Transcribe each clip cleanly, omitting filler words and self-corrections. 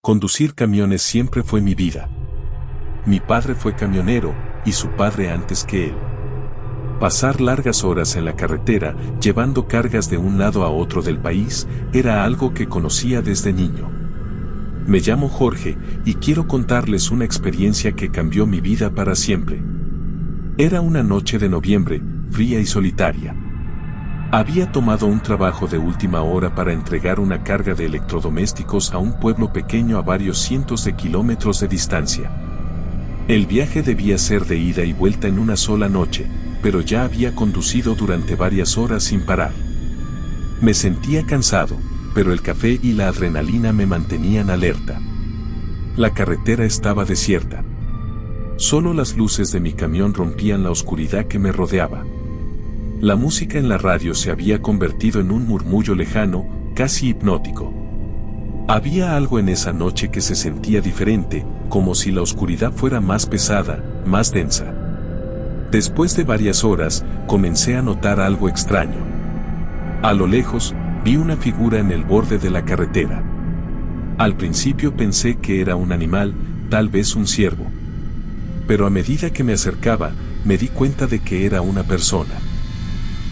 Conducir camiones siempre fue mi vida. Mi padre fue camionero, y su padre antes que él. Pasar largas horas en la carretera, llevando cargas de un lado a otro del país, era algo que conocía desde niño. Me llamo Jorge, y quiero contarles una experiencia que cambió mi vida para siempre. Era una noche de noviembre, fría y solitaria. Había tomado un trabajo de última hora para entregar una carga de electrodomésticos a un pueblo pequeño a varios cientos de kilómetros de distancia. El viaje debía ser de ida y vuelta en una sola noche, pero ya había conducido durante varias horas sin parar. Me sentía cansado, pero el café y la adrenalina me mantenían alerta. La carretera estaba desierta. Solo las luces de mi camión rompían la oscuridad que me rodeaba. La música en la radio se había convertido en un murmullo lejano, casi hipnótico. Había algo en esa noche que se sentía diferente, como si la oscuridad fuera más pesada, más densa. Después de varias horas, comencé a notar algo extraño. A lo lejos, vi una figura en el borde de la carretera. Al principio pensé que era un animal, tal vez un ciervo. Pero a medida que me acercaba, me di cuenta de que era una persona.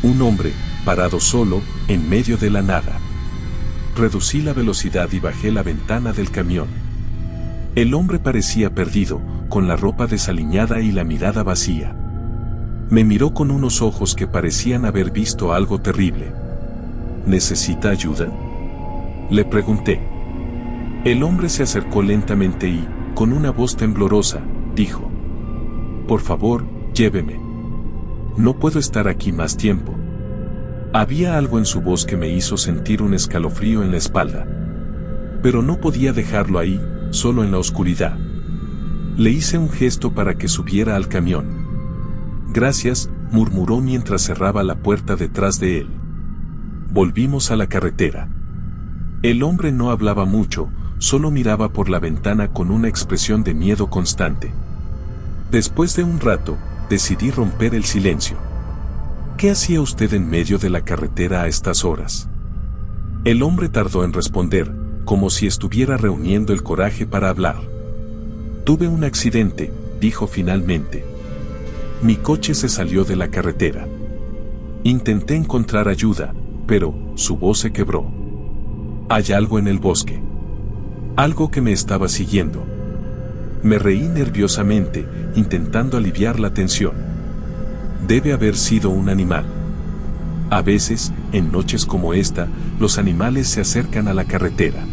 Un hombre, parado solo, en medio de la nada. Reducí la velocidad y bajé la ventana del camión. El hombre parecía perdido, con la ropa desaliñada y la mirada vacía. Me miró con unos ojos que parecían haber visto algo terrible. ¿Necesita ayuda?, le pregunté. El hombre se acercó lentamente y, con una voz temblorosa, dijo: «Por favor, lléveme. No puedo estar aquí más tiempo». Había algo en su voz que me hizo sentir un escalofrío en la espalda. Pero no podía dejarlo ahí, solo en la oscuridad. Le hice un gesto para que subiera al camión. «Gracias», murmuró mientras cerraba la puerta detrás de él. Volvimos a la carretera. El hombre no hablaba mucho, solo miraba por la ventana con una expresión de miedo constante. Después de un rato, decidí romper el silencio. «¿Qué hacía usted en medio de la carretera a estas horas?». El hombre tardó en responder, como si estuviera reuniendo el coraje para hablar. «Tuve un accidente», dijo finalmente. «Mi coche se salió de la carretera. Intenté encontrar ayuda, pero su voz se quebró. Hay algo en el bosque. Algo que me estaba siguiendo». Me reí nerviosamente, intentando aliviar la tensión. Debe haber sido un animal. A veces, en noches como esta, los animales se acercan a la carretera.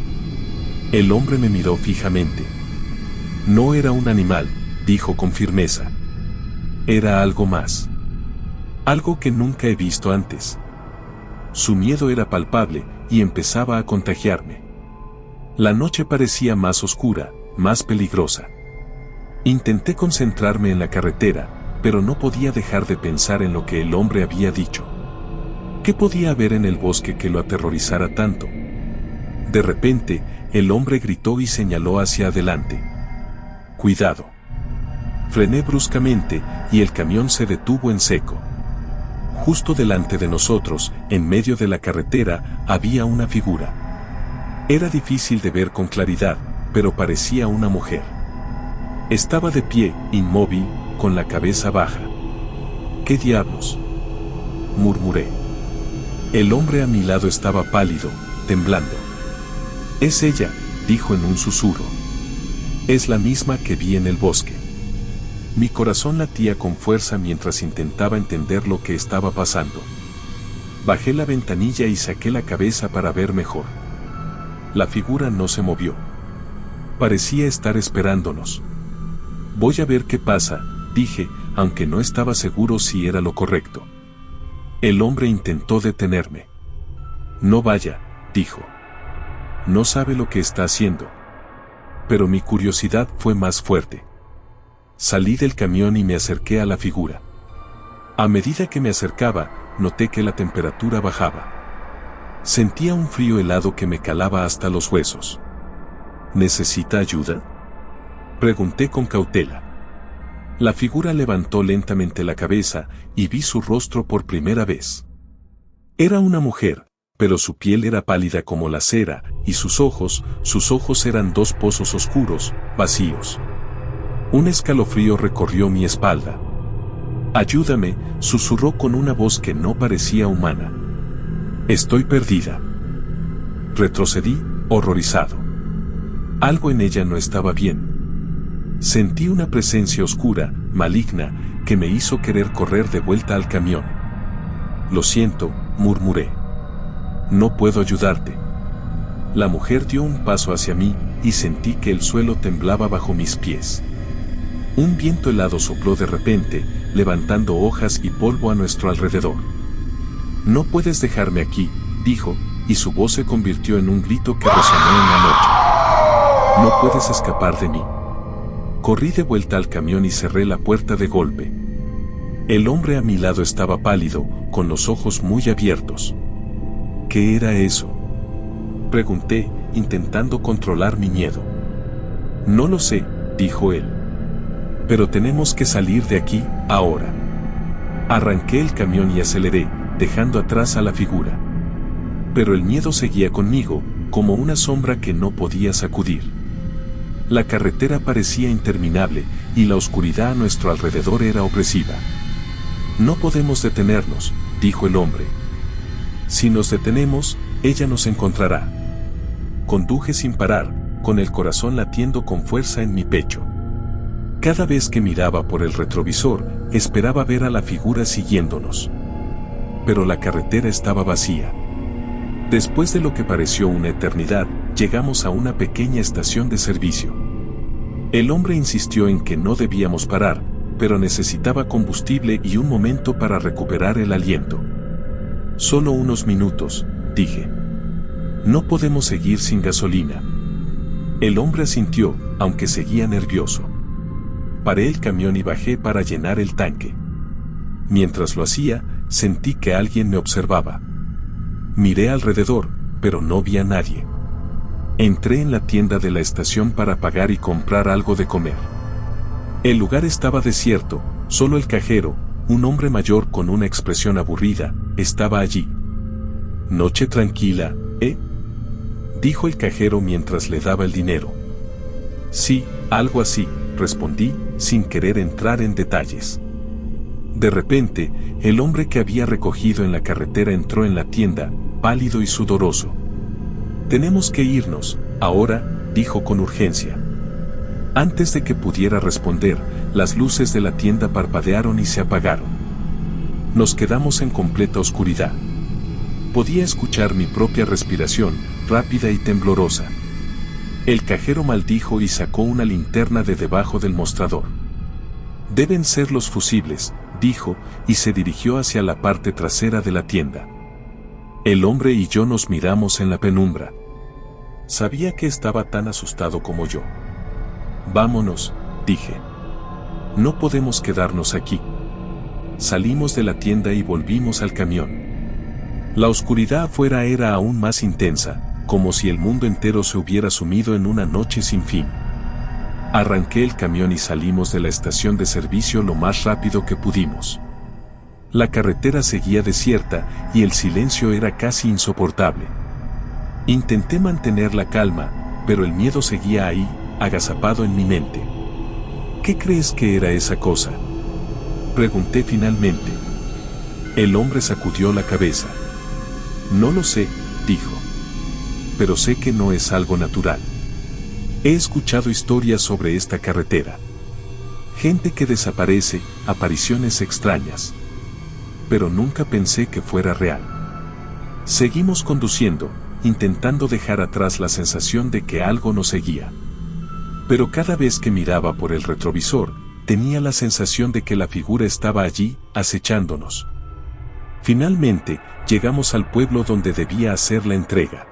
El hombre me miró fijamente. «No era un animal», dijo con firmeza. «Era algo más. Algo que nunca he visto antes». Su miedo era palpable, y empezaba a contagiarme. La noche parecía más oscura, más peligrosa. Intenté concentrarme en la carretera, pero no podía dejar de pensar en lo que el hombre había dicho. ¿Qué podía haber en el bosque que lo aterrorizara tanto? De repente, el hombre gritó y señaló hacia adelante. «Cuidado». Frené bruscamente, y el camión se detuvo en seco. Justo delante de nosotros, en medio de la carretera, había una figura. Era difícil de ver con claridad, pero parecía una mujer. Estaba de pie, inmóvil, con la cabeza baja. «¿Qué diablos?», murmuré. El hombre a mi lado estaba pálido, temblando. «Es ella», dijo en un susurro. «Es la misma que vi en el bosque». Mi corazón latía con fuerza mientras intentaba entender lo que estaba pasando. Bajé la ventanilla y saqué la cabeza para ver mejor. La figura no se movió. Parecía estar esperándonos. «Voy a ver qué pasa», dije, aunque no estaba seguro si era lo correcto. El hombre intentó detenerme. «No vaya», dijo. «No sabe lo que está haciendo». Pero mi curiosidad fue más fuerte. Salí del camión y me acerqué a la figura. A medida que me acercaba, noté que la temperatura bajaba. Sentía un frío helado que me calaba hasta los huesos. «¿Necesita ayuda?», pregunté con cautela. La figura levantó lentamente la cabeza, y vi su rostro por primera vez. Era una mujer, pero su piel era pálida como la cera, y sus ojos eran dos pozos oscuros, vacíos. Un escalofrío recorrió mi espalda. «Ayúdame», susurró con una voz que no parecía humana. «Estoy perdida». Retrocedí, horrorizado. Algo en ella no estaba bien. Sentí una presencia oscura, maligna, que me hizo querer correr de vuelta al camión. «Lo siento», murmuré. «No puedo ayudarte». La mujer dio un paso hacia mí, y sentí que el suelo temblaba bajo mis pies. Un viento helado sopló de repente, levantando hojas y polvo a nuestro alrededor. «No puedes dejarme aquí», dijo, y su voz se convirtió en un grito que resonó en la noche. «No puedes escapar de mí». Corrí de vuelta al camión y cerré la puerta de golpe. El hombre a mi lado estaba pálido, con los ojos muy abiertos. «¿Qué era eso?», pregunté, intentando controlar mi miedo. «No lo sé», dijo él. «Pero tenemos que salir de aquí, ahora». Arranqué el camión y aceleré, dejando atrás a la figura. Pero el miedo seguía conmigo, como una sombra que no podía sacudir. La carretera parecía interminable, y la oscuridad a nuestro alrededor era opresiva. «No podemos detenernos», dijo el hombre. «Si nos detenemos, ella nos encontrará». Conduje sin parar, con el corazón latiendo con fuerza en mi pecho. Cada vez que miraba por el retrovisor, esperaba ver a la figura siguiéndonos. Pero la carretera estaba vacía. Después de lo que pareció una eternidad, llegamos a una pequeña estación de servicio. El hombre insistió en que no debíamos parar, pero necesitaba combustible y un momento para recuperar el aliento. «Solo unos minutos», dije. «No podemos seguir sin gasolina». El hombre asintió, aunque seguía nervioso. Paré el camión y bajé para llenar el tanque. Mientras lo hacía, sentí que alguien me observaba. Miré alrededor, pero no vi a nadie. Entré en la tienda de la estación para pagar y comprar algo de comer. El lugar estaba desierto, solo el cajero, un hombre mayor con una expresión aburrida, estaba allí. «Noche tranquila, ¿eh?», dijo el cajero mientras le daba el dinero. «Sí, algo así», respondí, sin querer entrar en detalles. De repente, el hombre que había recogido en la carretera entró en la tienda, pálido y sudoroso. «Tenemos que irnos, ahora», dijo con urgencia. Antes de que pudiera responder, las luces de la tienda parpadearon y se apagaron. Nos quedamos en completa oscuridad. Podía escuchar mi propia respiración, rápida y temblorosa. El cajero maldijo y sacó una linterna de debajo del mostrador. «Deben ser los fusibles», dijo, y se dirigió hacia la parte trasera de la tienda. El hombre y yo nos miramos en la penumbra. Sabía que estaba tan asustado como yo. «Vámonos», dije. «No podemos quedarnos aquí». Salimos de la tienda y volvimos al camión. La oscuridad afuera era aún más intensa, como si el mundo entero se hubiera sumido en una noche sin fin. Arranqué el camión y salimos de la estación de servicio lo más rápido que pudimos. La carretera seguía desierta y el silencio era casi insoportable. Intenté mantener la calma, pero el miedo seguía ahí, agazapado en mi mente. «¿Qué crees que era esa cosa?», pregunté finalmente. El hombre sacudió la cabeza. «No lo sé», dijo. «Pero sé que no es algo natural. He escuchado historias sobre esta carretera. Gente que desaparece, apariciones extrañas. Pero nunca pensé que fuera real». Seguimos conduciendo, intentando dejar atrás la sensación de que algo nos seguía. Pero cada vez que miraba por el retrovisor, tenía la sensación de que la figura estaba allí, acechándonos. Finalmente, llegamos al pueblo donde debía hacer la entrega.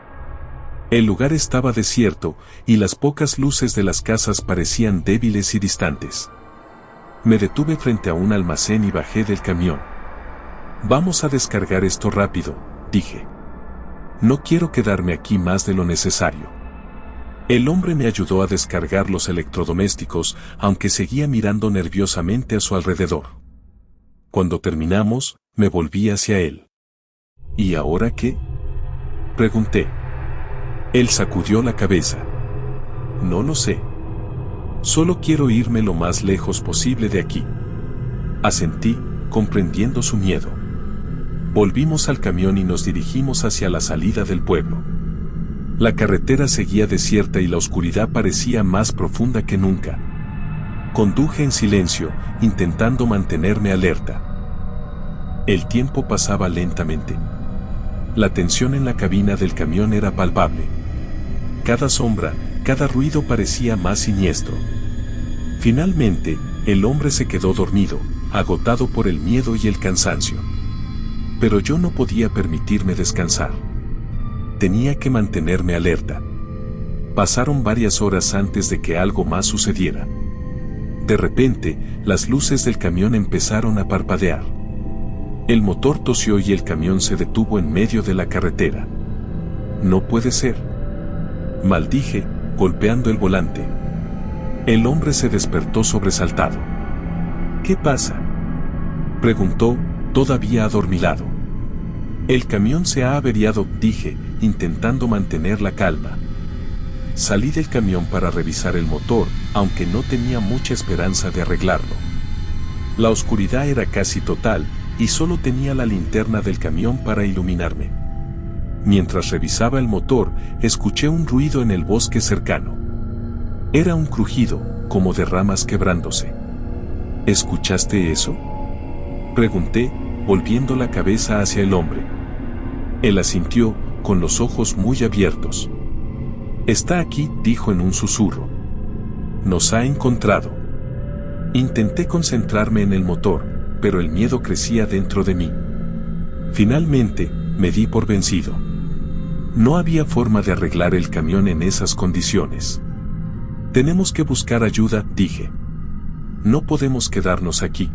El lugar estaba desierto, y las pocas luces de las casas parecían débiles y distantes. Me detuve frente a un almacén y bajé del camión. «Vamos a descargar esto rápido», dije. «No quiero quedarme aquí más de lo necesario». El hombre me ayudó a descargar los electrodomésticos, aunque seguía mirando nerviosamente a su alrededor. Cuando terminamos, me volví hacia él. «¿Y ahora qué?», Pregunté. Él sacudió la cabeza. No lo sé. Solo quiero irme lo más lejos posible de aquí. Asentí, comprendiendo su miedo. Volvimos al camión y nos dirigimos hacia la salida del pueblo. La carretera seguía desierta y la oscuridad parecía más profunda que nunca. Conduje en silencio, intentando mantenerme alerta. El tiempo pasaba lentamente. La tensión en la cabina del camión era palpable. Cada sombra, cada ruido parecía más siniestro. Finalmente, el hombre se quedó dormido, agotado por el miedo y el cansancio. Pero yo no podía permitirme descansar. Tenía que mantenerme alerta. Pasaron varias horas antes de que algo más sucediera. De repente, las luces del camión empezaron a parpadear. El motor tosió y el camión se detuvo en medio de la carretera. No puede ser. Maldije, golpeando el volante. El hombre se despertó sobresaltado. ¿Qué pasa?, preguntó, todavía adormilado. El camión se ha averiado, dije, intentando mantener la calma. Salí del camión para revisar el motor, aunque no tenía mucha esperanza de arreglarlo. La oscuridad era casi total, y solo tenía la linterna del camión para iluminarme. Mientras revisaba el motor, escuché un ruido en el bosque cercano. Era un crujido, como de ramas quebrándose. ¿Escuchaste eso?, pregunté, volviendo la cabeza hacia el hombre. Él asintió, con los ojos muy abiertos. Está aquí, dijo en un susurro. Nos ha encontrado. Intenté concentrarme en el motor, pero el miedo crecía dentro de mí. Finalmente, me di por vencido. No había forma de arreglar el camión en esas condiciones. Tenemos que buscar ayuda, dije. No podemos quedarnos aquí.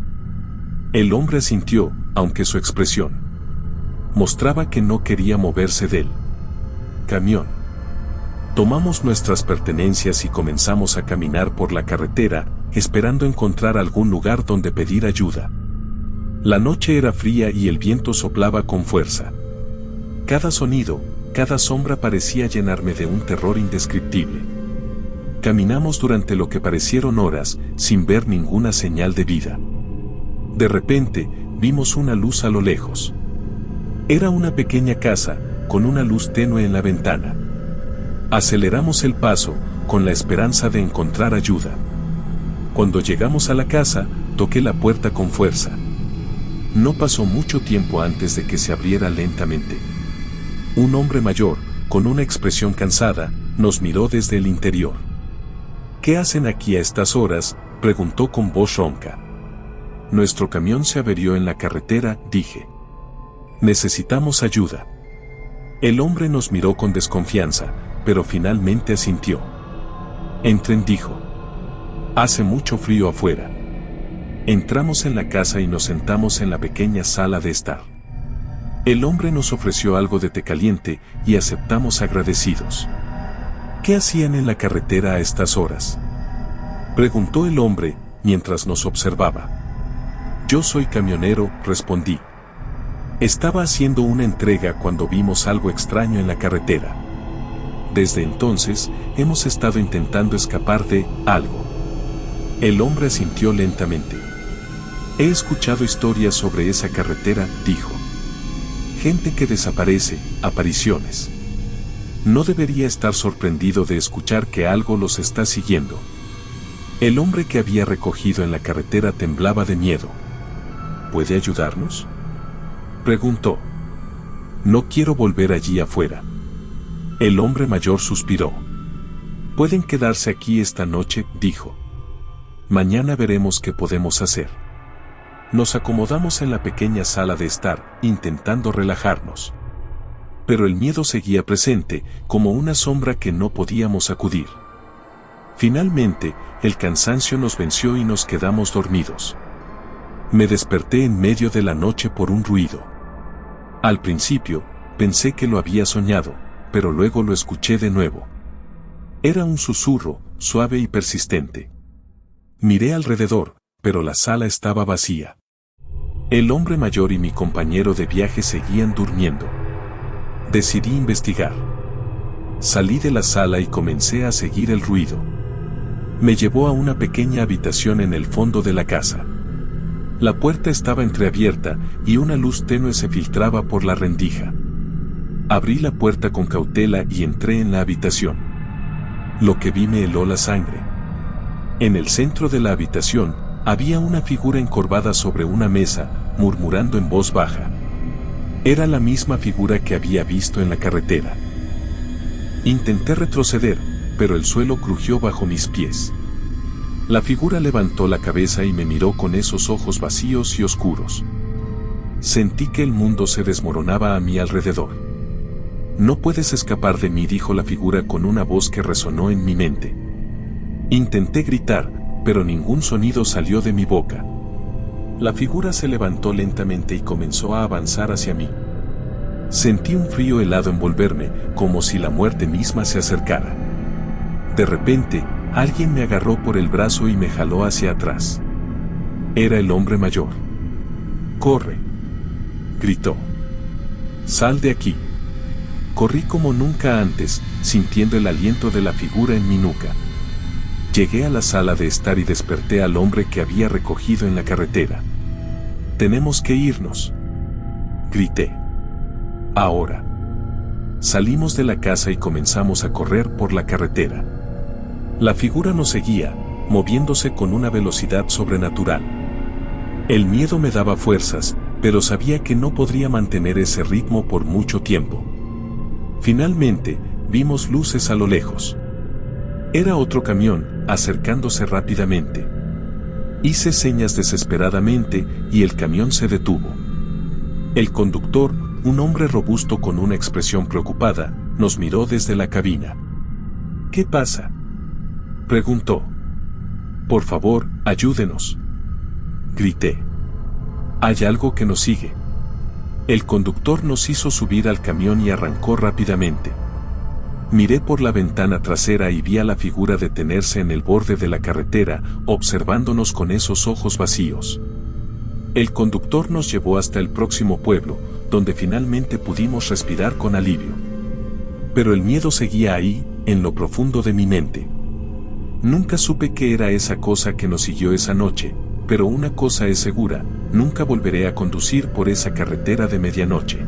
El hombre asintió, aunque su expresión mostraba que no quería moverse del camión. Tomamos nuestras pertenencias y comenzamos a caminar por la carretera, esperando encontrar algún lugar donde pedir ayuda. La noche era fría y el viento soplaba con fuerza. Cada sonido, cada sombra parecía llenarme de un terror indescriptible. Caminamos durante lo que parecieron horas, sin ver ninguna señal de vida. De repente, vimos una luz a lo lejos. Era una pequeña casa, con una luz tenue en la ventana. Aceleramos el paso, con la esperanza de encontrar ayuda. Cuando llegamos a la casa, toqué la puerta con fuerza. No pasó mucho tiempo antes de que se abriera lentamente. Un hombre mayor, con una expresión cansada, nos miró desde el interior. ¿Qué hacen aquí a estas horas?, preguntó con voz ronca. Nuestro camión se averió en la carretera, dije. Necesitamos ayuda. El hombre nos miró con desconfianza, pero finalmente asintió. Entren, dijo. Hace mucho frío afuera. Entramos en la casa y nos sentamos en la pequeña sala de estar. El hombre nos ofreció algo de té caliente y aceptamos agradecidos. ¿Qué hacían en la carretera a estas horas?, preguntó el hombre, mientras nos observaba. Yo soy camionero, respondí. Estaba haciendo una entrega cuando vimos algo extraño en la carretera. Desde entonces, hemos estado intentando escapar de algo. El hombre asintió lentamente. He escuchado historias sobre esa carretera, dijo. Gente que desaparece, apariciones. No debería estar sorprendido de escuchar que algo los está siguiendo. El hombre que había recogido en la carretera temblaba de miedo. ¿Puede ayudarnos?, preguntó. No quiero volver allí afuera. El hombre mayor suspiró. Pueden quedarse aquí esta noche, dijo. Mañana veremos qué podemos hacer. Nos acomodamos en la pequeña sala de estar, intentando relajarnos. Pero el miedo seguía presente, como una sombra que no podíamos sacudir. Finalmente, el cansancio nos venció y nos quedamos dormidos. Me desperté en medio de la noche por un ruido. Al principio, pensé que lo había soñado, pero luego lo escuché de nuevo. Era un susurro, suave y persistente. Miré alrededor, pero la sala estaba vacía. El hombre mayor y mi compañero de viaje seguían durmiendo. Decidí investigar. Salí de la sala y comencé a seguir el ruido. Me llevó a una pequeña habitación en el fondo de la casa. La puerta estaba entreabierta y una luz tenue se filtraba por la rendija. Abrí la puerta con cautela y entré en la habitación. Lo que vi me heló la sangre. En el centro de la habitación había una figura encorvada sobre una mesa, murmurando en voz baja. Era la misma figura que había visto en la carretera. Intenté retroceder, pero el suelo crujió bajo mis pies. La figura levantó la cabeza y me miró con esos ojos vacíos y oscuros. Sentí que el mundo se desmoronaba a mi alrededor. No puedes escapar de mí, dijo la figura con una voz que resonó en mi mente. Intenté gritar, pero ningún sonido salió de mi boca. La figura se levantó lentamente y comenzó a avanzar hacia mí. Sentí un frío helado envolverme, como si la muerte misma se acercara. De repente, alguien me agarró por el brazo y me jaló hacia atrás. Era el hombre mayor. «¡Corre!», gritó. «¡Sal de aquí!». Corrí como nunca antes, sintiendo el aliento de la figura en mi nuca. Llegué a la sala de estar y desperté al hombre que había recogido en la carretera. «Tenemos que irnos», grité. «Ahora». Salimos de la casa y comenzamos a correr por la carretera. La figura nos seguía, moviéndose con una velocidad sobrenatural. El miedo me daba fuerzas, pero sabía que no podría mantener ese ritmo por mucho tiempo. Finalmente, vimos luces a lo lejos. Era otro camión, acercándose rápidamente. Hice señas desesperadamente y el camión se detuvo. El conductor, un hombre robusto con una expresión preocupada, nos miró desde la cabina. «¿Qué pasa?», preguntó. «Por favor, ayúdenos», grité. «Hay algo que nos sigue». El conductor nos hizo subir al camión y arrancó rápidamente. Miré por la ventana trasera y vi a la figura detenerse en el borde de la carretera, observándonos con esos ojos vacíos. El conductor nos llevó hasta el próximo pueblo, donde finalmente pudimos respirar con alivio. Pero el miedo seguía ahí, en lo profundo de mi mente. Nunca supe qué era esa cosa que nos siguió esa noche, pero una cosa es segura, nunca volveré a conducir por esa carretera de medianoche.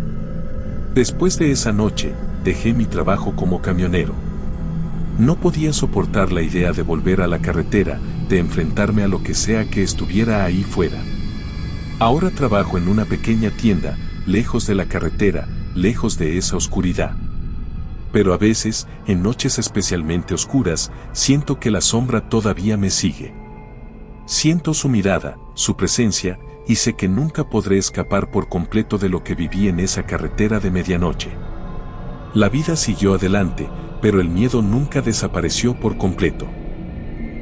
Después de esa noche, dejé mi trabajo como camionero. No podía soportar la idea de volver a la carretera, de enfrentarme a lo que sea que estuviera ahí fuera. Ahora trabajo en una pequeña tienda, lejos de la carretera, lejos de esa oscuridad. Pero a veces, en noches especialmente oscuras, siento que la sombra todavía me sigue. Siento su mirada, su presencia, y sé que nunca podré escapar por completo de lo que viví en esa carretera de medianoche. La vida siguió adelante, pero el miedo nunca desapareció por completo.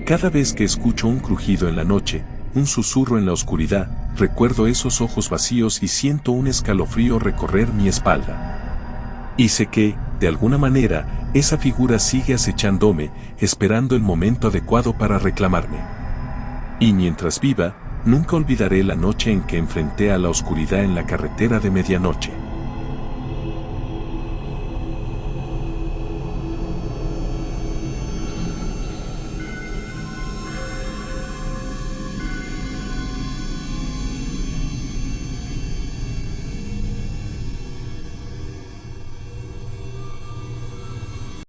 Cada vez que escucho un crujido en la noche, un susurro en la oscuridad, recuerdo esos ojos vacíos y siento un escalofrío recorrer mi espalda. Y sé que, de alguna manera, esa figura sigue acechándome, esperando el momento adecuado para reclamarme. Y mientras viva, nunca olvidaré la noche en que enfrenté a la oscuridad en la carretera de medianoche.